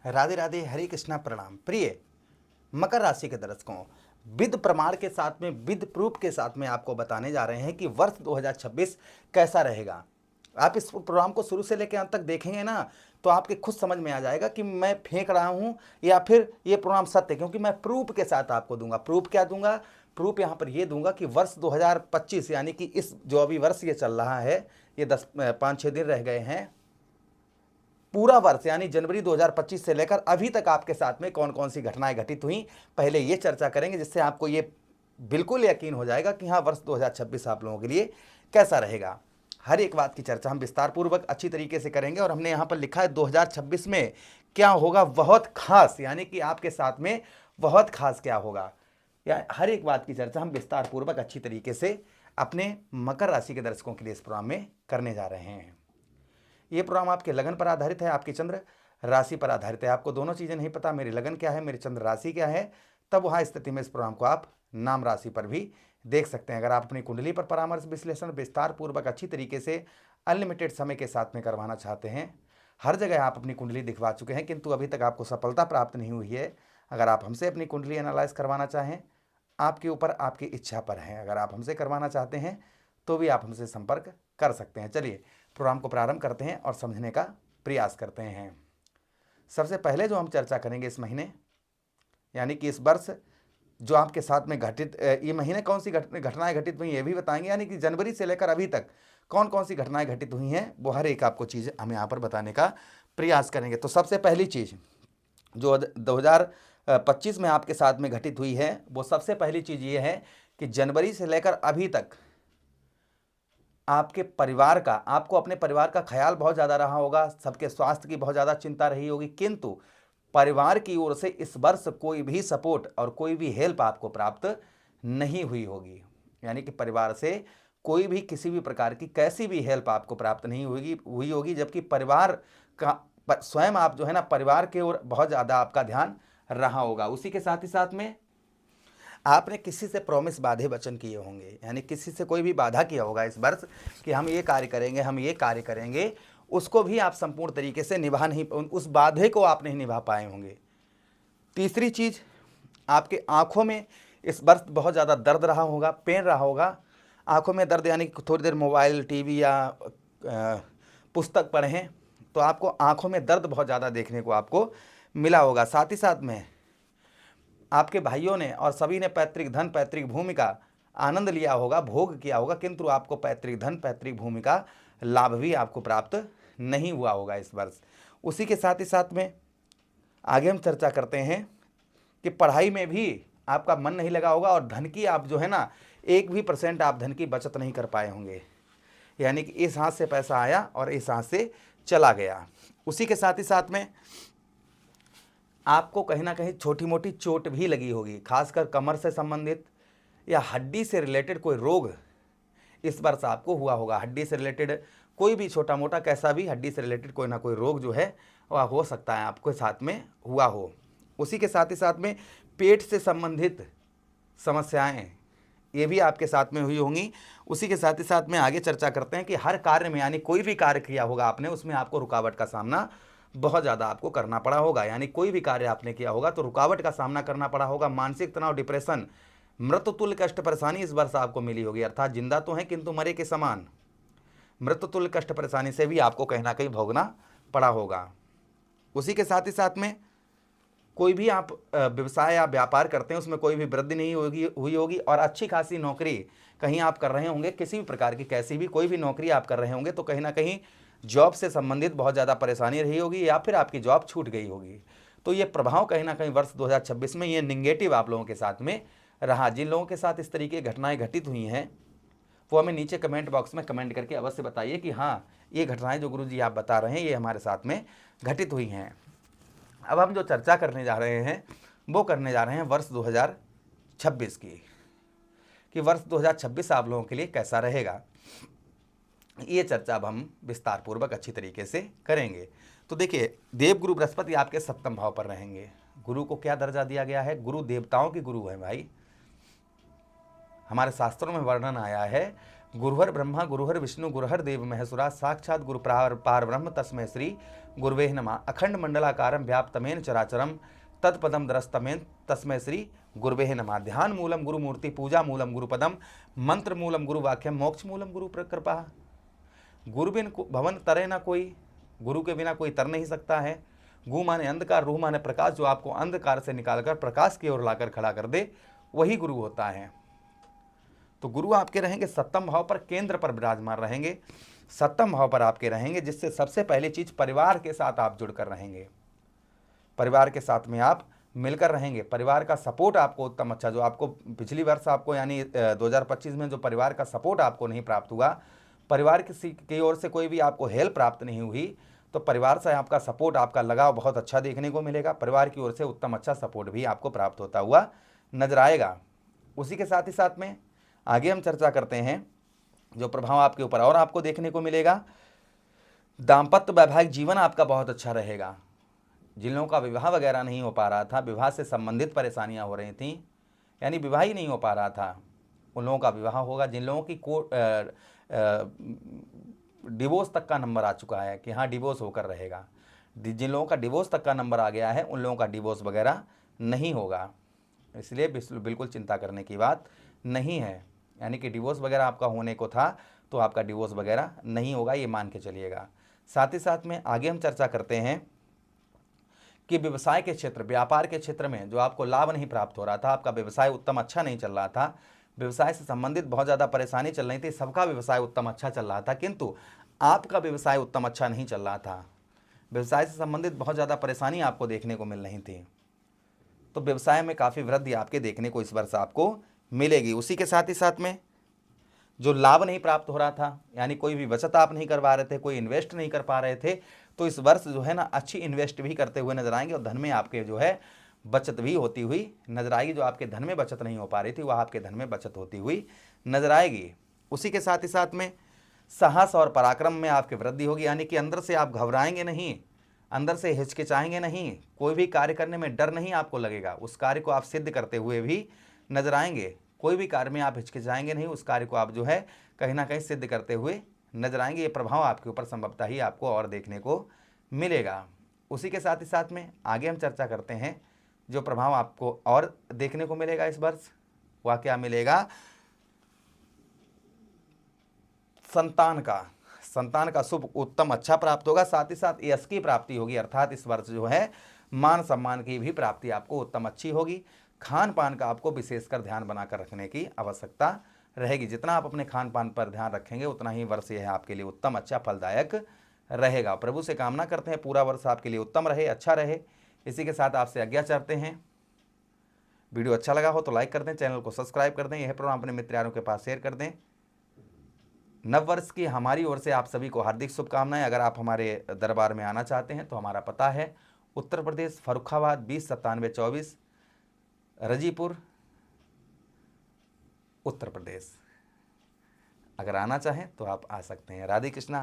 राधे राधे, हरे कृष्णा, प्रणाम। प्रिय मकर राशि के दर्शकों, विद प्रमाण के साथ में, विद प्रूफ के साथ में आपको बताने जा रहे हैं कि वर्ष 2026 कैसा रहेगा। आप इस प्रोग्राम को शुरू से लेकर अंत तक देखेंगे ना, तो आपके खुद समझ में आ जाएगा कि मैं फेंक रहा हूं या फिर ये प्रोग्राम सत्य है, क्योंकि मैं प्रूफ के साथ आपको दूंगा। प्रूफ क्या दूंगा? प्रूफ यहां पर ये दूंगा कि वर्ष 2025 यानी कि इस जो अभी वर्ष ये चल रहा है, ये 5-6 दिन रह गए हैं, पूरा वर्ष यानी जनवरी 2025 से लेकर अभी तक आपके साथ में कौन कौन सी घटनाएं घटित हुई, पहले ये चर्चा करेंगे, जिससे आपको ये बिल्कुल यकीन हो जाएगा कि हाँ, वर्ष 2026 आप लोगों के लिए कैसा रहेगा। हर एक बात की चर्चा हम विस्तार पूर्वक अच्छी तरीके से करेंगे। और हमने यहाँ पर लिखा है 2026 में क्या होगा बहुत खास, यानी कि आपके साथ में बहुत खास क्या होगा, या हर एक बात की चर्चा हम विस्तार पूर्वक अच्छी तरीके से अपने मकर राशि के दर्शकों के लिए इस प्रोग्राम में करने जा रहे हैं। ये प्रोग्राम आपके लगन पर आधारित है, आपकी चंद्र राशि पर आधारित है। आपको दोनों चीज़ें नहीं पता, मेरी लगन क्या है, मेरी चंद्र राशि क्या है, तब वहाँ स्थिति में इस प्रोग्राम को आप नाम राशि पर भी देख सकते हैं। अगर आप अपनी कुंडली पर परामर्श विश्लेषण विस्तार पूर्वक अच्छी तरीके से अनलिमिटेड समय के साथ में करवाना चाहते हैं, हर जगह आप अपनी कुंडली दिखवा चुके हैं किंतु अभी तक आपको सफलता प्राप्त नहीं हुई है। अगर आप हमसे अपनी कुंडली एनालाइज करवाना चाहें, आपके ऊपर आपकी इच्छा पर है। अगर आप हमसे करवाना चाहते हैं तो भी आप हमसे संपर्क कर सकते हैं। चलिए प्रोग्राम को प्रारंभ करते हैं और समझने का प्रयास करते हैं। सबसे पहले जो हम चर्चा करेंगे इस महीने यानी कि इस वर्ष जो आपके साथ में घटित, ये महीने कौन सी घटनाएं घटित हुई ये भी बताएंगे, यानी कि जनवरी से लेकर अभी तक कौन कौन सी घटनाएं घटित हुई हैं, वो हर एक आपको चीज़ हम यहाँ पर बताने का प्रयास करेंगे। तो सबसे पहली चीज़ जो 2025 में आपके साथ में घटित हुई है, वो सबसे पहली चीज़ ये है कि जनवरी से लेकर अभी तक आपके परिवार का, आपको अपने परिवार का ख्याल बहुत ज़्यादा रहा होगा, सबके स्वास्थ्य की बहुत ज़्यादा चिंता रही होगी, किंतु परिवार की ओर से इस वर्ष कोई भी सपोर्ट और कोई भी हेल्प आपको प्राप्त नहीं हुई होगी। यानी कि परिवार से कोई भी किसी भी प्रकार की कैसी भी हेल्प आपको प्राप्त नहीं हुई होगी, जबकि परिवार का स्वयं आप जो है ना, परिवार की ओर बहुत ज़्यादा आपका ध्यान रहा होगा। उसी के साथ ही साथ में आपने किसी से प्रॉमिस, बाधे वचन किए होंगे, यानी किसी से कोई भी बाधा किया होगा इस वर्ष कि हम ये कार्य करेंगे, हम ये कार्य करेंगे, उसको भी आप संपूर्ण तरीके से निभा नहीं, उस बाधे को आप नहीं निभा पाए होंगे। तीसरी चीज़, आपके आंखों में इस वर्ष बहुत ज़्यादा दर्द रहा होगा, पेन रहा होगा। आंखों में दर्द यानी कि थोड़ी देर मोबाइल, टीवी या पुस्तक पढ़ें तो आपको आंखों में दर्द बहुत ज़्यादा देखने को आपको मिला होगा। साथ ही साथ में आपके भाइयों ने और सभी ने पैतृक धन, पैतृक भूमि का आनंद लिया होगा, भोग किया होगा, किंतु आपको पैतृक धन, पैतृक भूमि का लाभ भी आपको प्राप्त नहीं हुआ होगा इस वर्ष। उसी के साथ ही साथ में आगे हम चर्चा करते हैं कि पढ़ाई में भी आपका मन नहीं लगा होगा और धन की आप जो है ना 1% आप धन की बचत नहीं कर पाए होंगे, यानी कि इस हाथ से पैसा आया और इस हाथ से चला गया। उसी के साथ ही साथ में आपको कहीं ना कहीं छोटी मोटी चोट भी लगी होगी, खासकर कमर से संबंधित या हड्डी से रिलेटेड कोई रोग इस वर्ष आपको हुआ होगा। हड्डी से रिलेटेड कोई भी छोटा मोटा कैसा भी हड्डी से रिलेटेड कोई ना कोई रोग जो है वह हो सकता है आपके साथ में हुआ हो। उसी के साथ ही साथ में पेट से संबंधित समस्याएं ये भी आपके साथ में हुई होंगी। उसी के साथ ही साथ में आगे चर्चा करते हैं कि हर कार्य में, यानी कोई भी कार्य किया होगा आपने, उसमें आपको रुकावट का सामना बहुत ज़्यादा आपको करना पड़ा होगा। यानी कोई भी कार्य आपने किया होगा तो रुकावट का सामना करना पड़ा होगा। मानसिक तनाव, डिप्रेशन, मृत्युतुल्य कष्ट, परेशानी इस वर्ष आपको मिली होगी, अर्थात जिंदा तो हैं किंतु मरे के समान मृत्युतुल्य कष्ट परेशानी से भी आपको कहीं ना कहीं भोगना पड़ा होगा। उसी के साथ ही साथ में कोई भी आप व्यवसाय या व्यापार करते हैं उसमें कोई भी वृद्धि नहीं हुई होगी और अच्छी खासी नौकरी कहीं आप कर रहे होंगे, किसी भी प्रकार की कैसी भी कोई भी नौकरी आप कर रहे होंगे तो कहीं ना कहीं जॉब से संबंधित बहुत ज़्यादा परेशानी रही होगी या फिर आपकी जॉब छूट गई होगी। तो ये प्रभाव कहीं ना कहीं वर्ष 2026 में ये निगेटिव आप लोगों के साथ में रहा। जिन लोगों के साथ इस तरीके की घटनाएं घटित हुई हैं वो हमें नीचे कमेंट बॉक्स में कमेंट करके अवश्य बताइए कि हाँ, ये घटनाएं जो गुरुजी आप बता रहे हैं ये हमारे साथ में घटित हुई हैं। अब हम जो चर्चा करने जा रहे हैं वो करने जा रहे हैं वर्ष 2026 की, कि वर्ष 2026 आप लोगों के लिए कैसा रहेगा। ये चर्चा अब हम विस्तार पूर्वक अच्छी तरीके से करेंगे। तो देखिए, देवगुरु बृहस्पति आपके 7वें भाव पर रहेंगे। गुरु को क्या दर्जा दिया गया है? गुरु देवताओं के गुरु है भाई। हमारे शास्त्रों में वर्णन आया है गुरुहर ब्रह्मा गुरुहर विष्णु गुरुहर देव महेश्वरा साक्षात गुरु पार ब्रह्म तस्मै श्री गुरुवे नमः। अखंड मंडलाकारं व्याप्तमेन चराचरम तत्पदम दरस्तमेन तस्मै श्री गुरुवे नमः। ध्यान मूलम गुरु मूर्ति पूजा मूलम गुरुपदम मंत्र मूलम गुरु वाक्यम मोक्ष मूलम गुरु कृपा। गुरु बिन भवन तरे ना कोई, गुरु के बिना कोई तर नहीं सकता है। गु माने अंधकार, रूह माने प्रकाश, जो आपको अंधकार से निकालकर प्रकाश की ओर लाकर खड़ा कर दे वही गुरु होता है। तो गुरु आपके रहेंगे सप्तम भाव पर, केंद्र पर विराजमान रहेंगे, सप्तम भाव पर आपके रहेंगे, जिससे सबसे पहली चीज परिवार के साथ आप जुड़कर रहेंगे, परिवार के साथ में आप मिलकर रहेंगे। परिवार का सपोर्ट आपको उत्तम अच्छा, जो आपको पिछली वर्ष आपको यानी 2025 में जो परिवार का सपोर्ट आपको नहीं प्राप्त हुआ, परिवार की ओर से कोई भी आपको हेल्प प्राप्त नहीं हुई, तो परिवार से आपका सपोर्ट, आपका लगाव बहुत अच्छा देखने को मिलेगा। परिवार की ओर से उत्तम अच्छा सपोर्ट भी आपको प्राप्त होता हुआ नजर आएगा। उसी के साथ ही साथ में आगे हम चर्चा करते हैं जो प्रभाव आपके ऊपर और आपको देखने को मिलेगा। दाम्पत्य वैवाहिक जीवन आपका बहुत अच्छा रहेगा। जिन लोगों का विवाह वगैरह नहीं हो पा रहा था, विवाह से संबंधित परेशानियां हो रही थीं, यानी विवाह ही नहीं हो पा रहा था, उन लोगों का विवाह होगा। जिन लोगों की डिवोर्स तक का नंबर आ चुका है कि हाँ डिवोर्स होकर रहेगा, जिन लोगों का डिवोर्स तक का नंबर आ गया है उन लोगों का डिवोर्स वगैरह नहीं होगा, इसलिए बिल्कुल चिंता करने की बात नहीं है। यानी कि डिवोर्स वगैरह आपका होने को था तो आपका डिवोर्स वगैरह नहीं होगा, ये मान के चलिएगा। साथ ही साथ में आगे हम चर्चा करते हैं कि व्यवसाय के क्षेत्र, व्यापार के क्षेत्र में जो आपको लाभ नहीं प्राप्त हो रहा था, आपका व्यवसाय उत्तम अच्छा नहीं चल रहा था, व्यवसाय से संबंधित बहुत ज़्यादा परेशानी चल रही थी, सबका व्यवसाय उत्तम अच्छा चल रहा था किंतु आपका व्यवसाय उत्तम अच्छा नहीं चल रहा था, व्यवसाय से संबंधित बहुत ज़्यादा परेशानी आपको देखने को मिल रही थी, तो व्यवसाय में काफ़ी वृद्धि आपके देखने को इस वर्ष आपको मिलेगी। उसी के साथ ही साथ में जो लाभ नहीं प्राप्त हो रहा था, यानी कोई भी बचत आप नहीं करवा रहे थे, कोई इन्वेस्ट नहीं कर पा रहे थे, तो इस वर्ष जो है ना अच्छी इन्वेस्ट भी करते हुए नजर आएंगे और धन में आपके जो है बचत भी होती हुई नजर आएगी। जो आपके धन में बचत नहीं हो पा रही थी वह आपके धन में बचत होती हुई नजर आएगी। उसी के साथ ही साथ में साहस और पराक्रम में आपकी वृद्धि होगी, यानी कि अंदर से आप घबराएंगे नहीं, अंदर से हिचकिचाएंगे नहीं, कोई भी कार्य करने में डर नहीं आपको लगेगा, उस कार्य को आप सिद्ध करते हुए भी नजर आएंगे। कोई भी कार्य में आप हिचकिचाएंगे नहीं, उस कार्य को आप जो है कहीं ना कहीं सिद्ध करते हुए नजर आएंगे। ये प्रभाव आपके ऊपर संभवतः ही आपको और देखने को मिलेगा। उसी के साथ ही साथ में आगे हम चर्चा करते हैं जो प्रभाव आपको और देखने को मिलेगा इस वर्ष, वह क्या मिलेगा? संतान का शुभ उत्तम अच्छा प्राप्त होगा, साथ ही साथ यश की प्राप्ति होगी, अर्थात इस वर्ष जो है मान सम्मान की भी प्राप्ति आपको उत्तम अच्छी होगी। खान पान का आपको विशेषकर ध्यान बनाकर रखने की आवश्यकता रहेगी। जितना आप अपने खान पान पर ध्यान रखेंगे उतना ही वर्ष यह आपके लिए उत्तम अच्छा फलदायक रहेगा। प्रभु से कामना करते हैं पूरा वर्ष आपके लिए उत्तम रहे, अच्छा रहे। इसी के साथ आपसे आज्ञा चाहते हैं। वीडियो अच्छा लगा हो तो लाइक कर दें, चैनल को सब्सक्राइब कर दें, यह प्रोग्राम अपने मित्र यारों के पास शेयर कर दें। नव वर्ष की हमारी ओर से आप सभी को हार्दिक शुभकामनाएं। अगर आप हमारे दरबार में आना चाहते हैं तो हमारा पता है उत्तर प्रदेश फर्रुखाबाद 209724 रजीपुर उत्तर प्रदेश। अगर आना चाहें तो आप आ सकते हैं। राधे कृष्णा।